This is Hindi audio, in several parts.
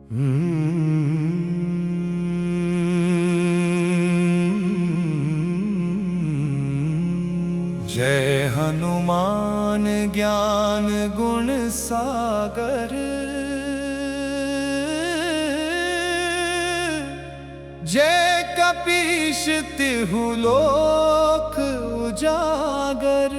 जय हनुमान ज्ञान गुण सागर, जय कपीश तिहु लोक उजागर।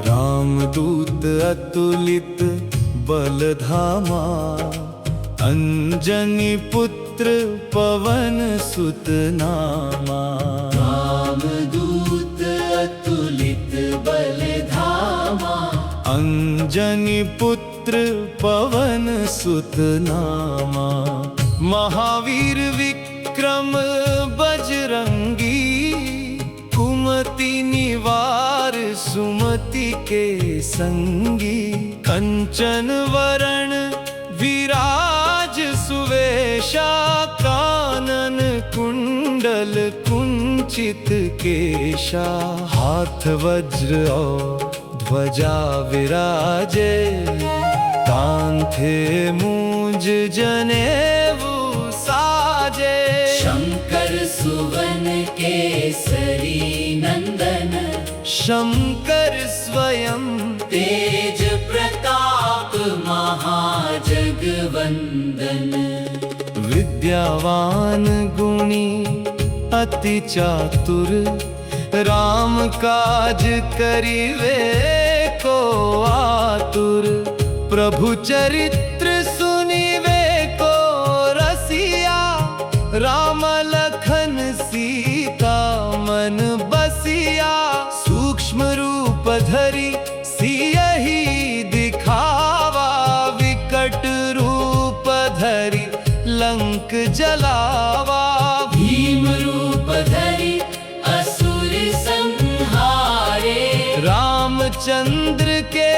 रामदूत अतुलित बल धामा, अंजनी पुत्र पवन सुत नामा। रामदूत अतुलित बल धामा, अंजनी पुत्र पवन सुत नामा। महावीर विक्रम बजरंगी, कुमति निवार सुमति के संगी। कंचन वरण विराज सुवेशा, कानन कुंडल कुंचित केशा। हाथ वज्र और ध्वजा विराजे, कांधे मूंज जनेऊ साजे। शंकर सुवन केसरी नंदन, शंकर स्वयं तेज प्रताप महाजगवंदन। विद्यावान गुणी अति चातुर, राम काज करिवे को आतुर। प्रभु चरित्र सुनिवे को रसिया, राम लखन सीता मन बसिया। सूक्ष्म रूप धरि सियहि दिखावा, विकट रूप धरि लंक जलावा। भीम रूप धरि असुर संहारे, रामचंद्र के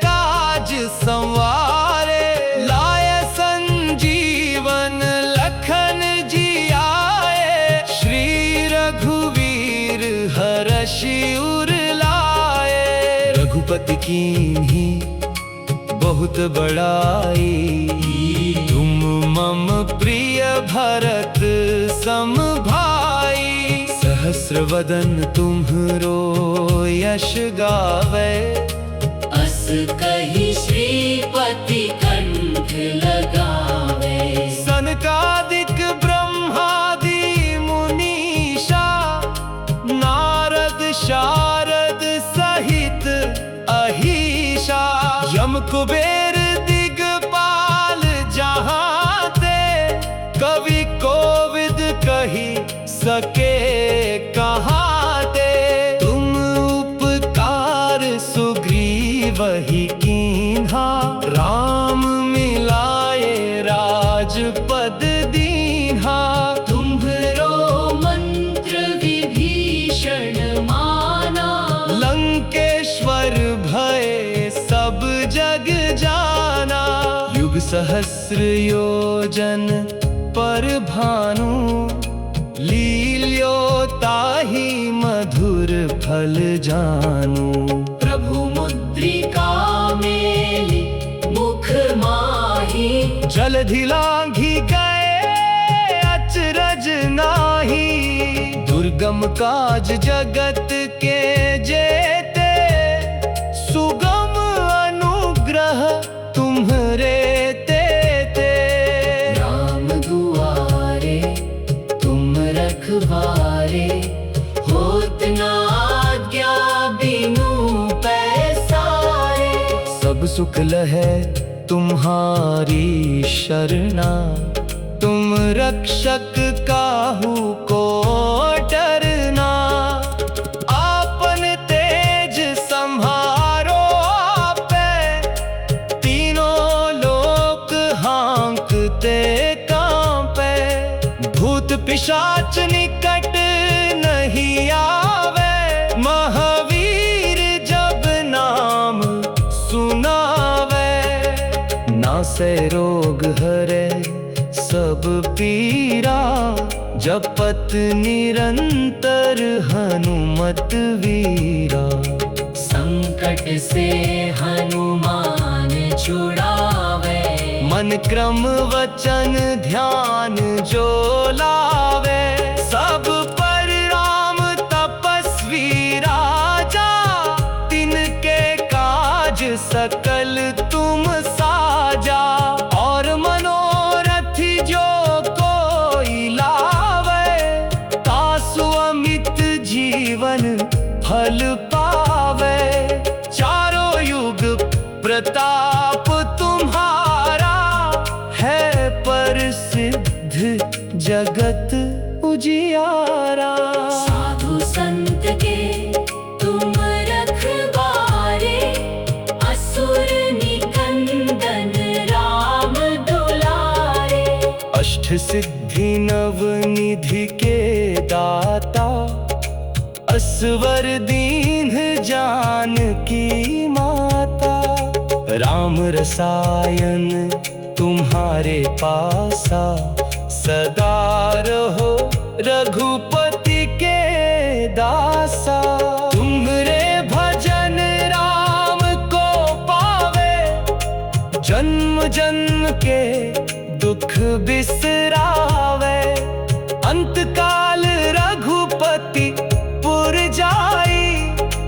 काज संवारे। लाय संजीवन लखन जी आए, श्री रघुवीर हरषि उर लाए। रघुपति कीन्ही बहुत बड़ाई, तुम मम प्रिय भरत सम भाई। सहस्र वदन तुम्हरो यश गावे, अस कहि श्रीपति कंठ लगावे। सनकादिक ब्रह्मादि मुनीषा, नारद शारद सहित अहीशा। यम कुबेर दिगपाल जहाते, कवि कोविद कही सके कहाते। तुम उपकार सुग्रीवहि कीन्हा, राम मिलाए राजपद दीन्हा। तुम्हरो मंत्र विभीषण माना, लंकेश्वर भय सब जग जाना। युग सहस्र योजन पर भानु, लील्यो ताहि मधुर फल जानू। प्रभु मुद्रिका मेलि मुख माहि, जलधि लांघि गए अचरज नाही। दुर्गम काज जगत के जेते, सुगम अनुग्रह तुम्हरे तेते। राम दुआरे तुम रखवारे, होत न आज्ञा बिनु पैसारे। सब सुख लहै तुम्हारी शरणा, तुम रक्षक काहू को डरना। आपन तेज सम्हारो आपे, तीनों लोक हाँकते कांपे। भूत पिशाच निकट नहीं आवे, महावीर जब नाम सुनावे। नासै रोग हरे सब सब पीरा, जपत निरंतर हनुमत वीरा। संकट से हनुमान छुड़ावे, मन क्रम वचन ध्यान जो लावे। सब पर राम तपस्वी राजा, तिनके काज सकल तुम साजा। और मनोरथ जो कोई लावे, तासु अमित जीवन फल पावे। चारों युग प्रताप तुम्हारा, है प्रसिद्ध जगत उजियारा। साधु संत के तुम रखवारे, असुर निकंदन राम दुलारे। अष्ट सिद्धि नव निधि के दाता, असवर दीन जानकी माता। राम रसायन तुम्हारे पासा, सदा रहो रघुपति के दासा। तुम्हारे भजन राम को पावे, जन्म जन्म के दुख बिसरावे। अंत काल रघुपति पुर जाई,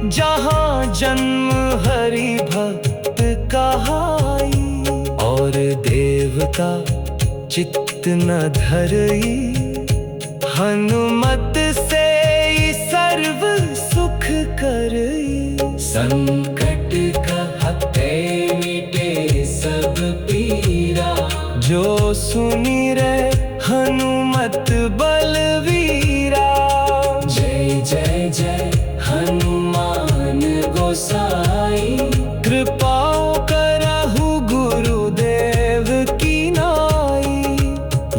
जहाँ जन्म हरि भक्त कहाई। और देवता चित्त न धरई, हनुमत से सर्व सुख करई। संकट कहते मिटे सब पीरा, जो सुनी रे हनुमत बलवीरा। जय जय जय हनुमान गोसाई। कृपा करहु गुरुदेव की नाई।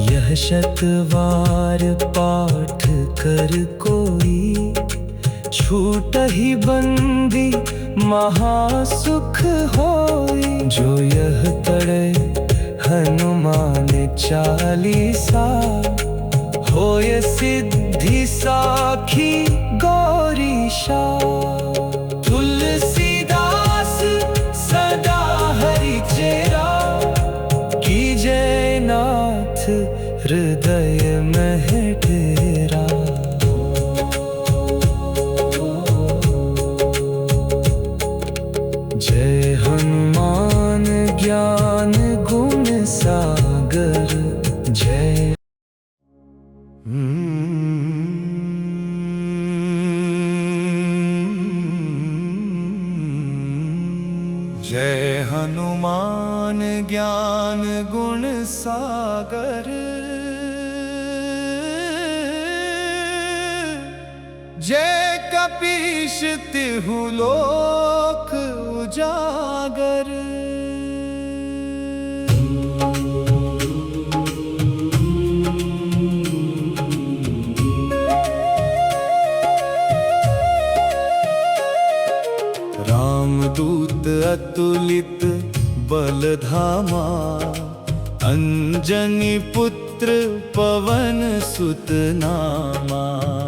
यह शतवार पाठ कर कोई, छूटहि बंदी महासुख होई। जो यह तड़े हनुमान चालीसा, होय सिद्धि साखी गौरीशा। तुलसीदास सदा हरि चेरा, कीजे नाथ हृदय में डेरा। जय हनुमान ज्ञान गुण सागर, जय। जय हनुमान ज्ञान गुण सागर, जय कपीश तिहु लोक उजागर। रामदूत अतुलित बलधामा, अंजनी पुत्र पवन सुत नामा।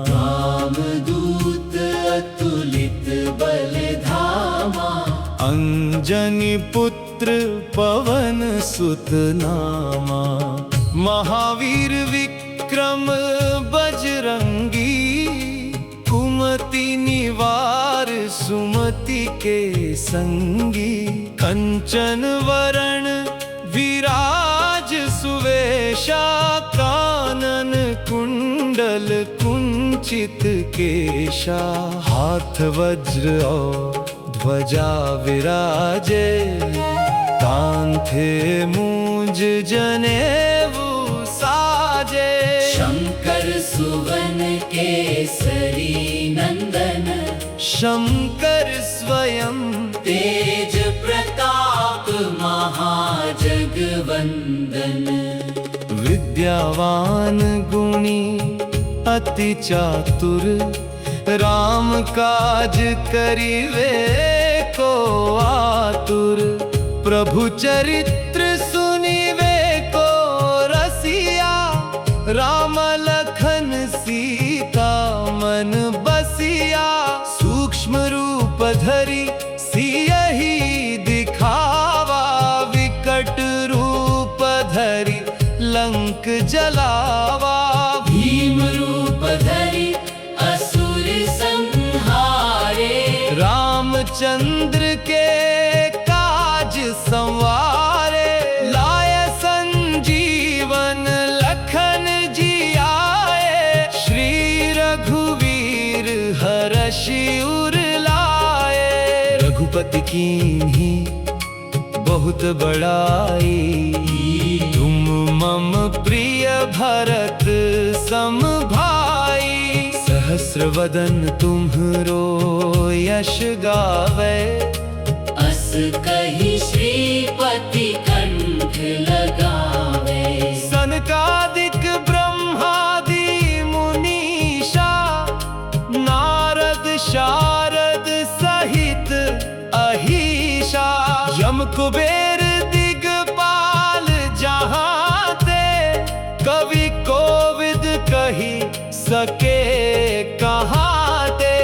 रामदूत अतुलित बलधामा, अंजनी पुत्र पवन सुत नामा। महावीर विक्रम बजरंगी, कुमति निवार सुमति के संगी। कंचन वरण विराज सुवेशा, कानन कुंडल कुंचित केशा। हाथ वज्र और ध्वजा विराजे, कांधे मूंज जनेऊ साजे। शंकर सुवन केसरी नंदन, शंकर स्वयं तेज प्रताप महाजगवंदन। विद्यावान गुणी अति चातुर, राम काज करिवे को आतुर। प्रभु चरित्र सुनिवे को रसिया, राम लखन सीता मन बसिया, सूक्ष्म रूप धरि सियहि दिखावा, विकट रूप धरि लंक जलावा। भीम रूप धरि असुर संहारे, रामचंद्र के काज संवारे, लाय संजीवन लखन जी आए, श्री रघुवीर हरषि उर लाए। रघुपति कीन्ही बहुत बड़ाई, तुम मम प्रिय भरत सम भाई, सहस्र वदन तुम्हरो यश गावे, अस कहि श्रीपति कंठ लगावे। सनकादिक ब्रह्मादि मुनीषा, नारद शारद सहित अहिषा, यम कुबेर दिगपाल जहाँ ते, कवि कोविद कही सके कहाँ ते।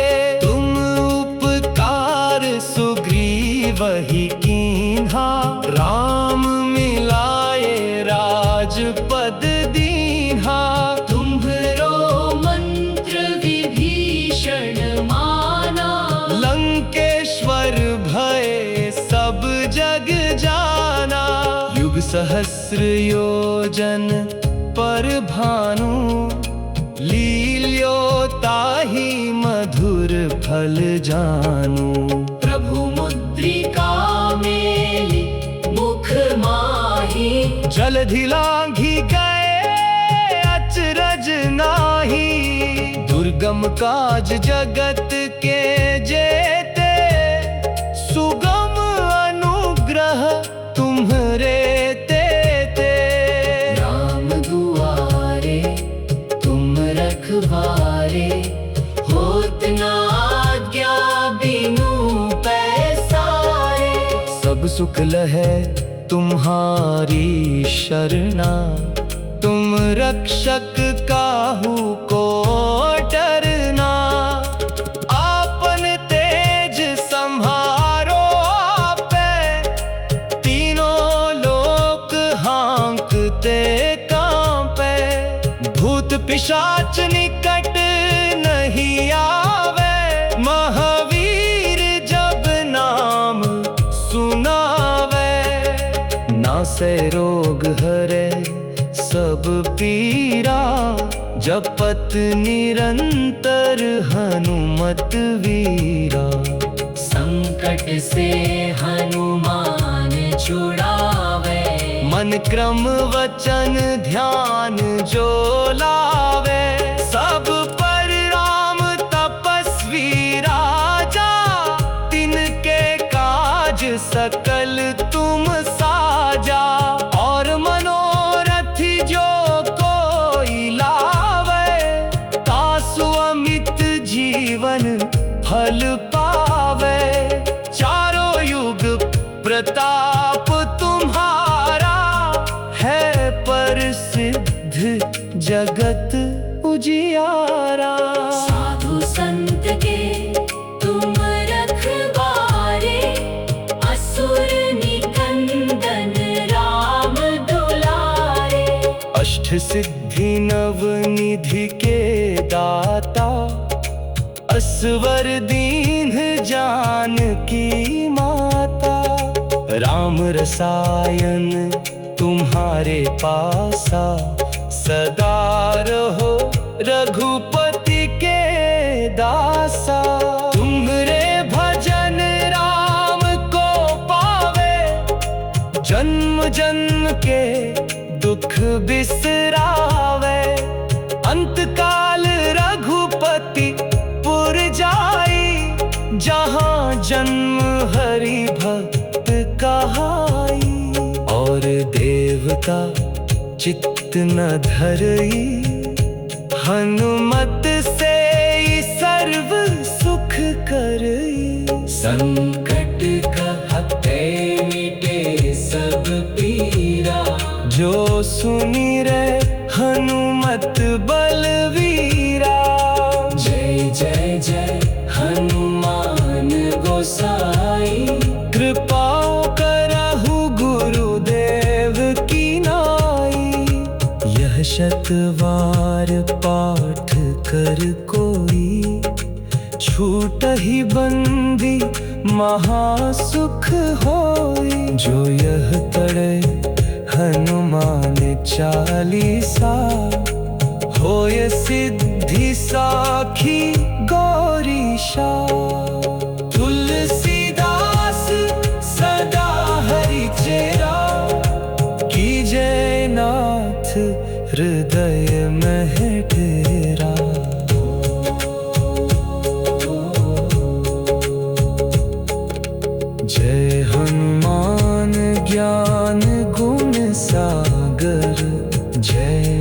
तुम उपकार सुग्रीवहि कीन्हा, राम मिलाए राजपद दीन्हा। तुम्हरो मंत्र विभीषण माना, लंकेश्वर भय सब जग जाना, युग सहस्र योजन पर भानु, लील्यो ताहि मधुर फल जानू। प्रभु मुद्रिका मेलि मुख माहि, जलधि लांघि गए अचरज नाही, दुर्गम काज जगत के जेते, सुगम अनुग्रह तुम्हरे तेते। राम दुआरे तुम रखवारे, होत न आज्ञा बिनु पैसारे। सब सुख लहै तुम्हारी शरणा, तुम रक्षक काहू को डरना। आपन तेज सम्हारो आपे, तीनों लोक हाँकते कांपे। भूत पिशाच निकट नहीं आवे, महावीर जब नाम सुनावे। नासै रोग हरै सब पीरा, जपत निरंतर हनुमत वीरा। संकट से हनुमान छुड़ावे, मन क्रम वचन ध्यान जो लावे। सब पर राम तपस्वी राजा, तिनके काज सकल तुम साजा। और मनोरथ जो कोई लावे, तासु अमित जीवन फल पावे। चारों युग प्रताप तुम्हारा, है प्रसिद्ध जगत उजियारा। साधु संत के तुम रखवारे, असुर निकंदन राम दुलारे। अष्ट सिद्धि नव निधि के दाता, असवर दीन जानकी माता। राम रसायन तुम्हारे पासा, सदा रहो रघुपति के दासा। तुम्हरे भजन राम को पावे, जन्म जन्म के दुख बिसरावे। अंत काल रघुपति पुर जाई, जहाँ जन्म हरि भक्त कहाई। और देवता चित्त न धरई, हनुमत से सर्व सुख करई। संकट कहते मिटे सब पीरा, जो सुनी रे हनुमत शतवार पाठ कर कोई, छूट ही बंदी महासुख होई। जो यह तड़े हनुमान चालीसा, होय सिद्धि साखी गौरीशा। तुलसीदास सदा हरि चेरा, कीजय नाथ हृदय में डेरा।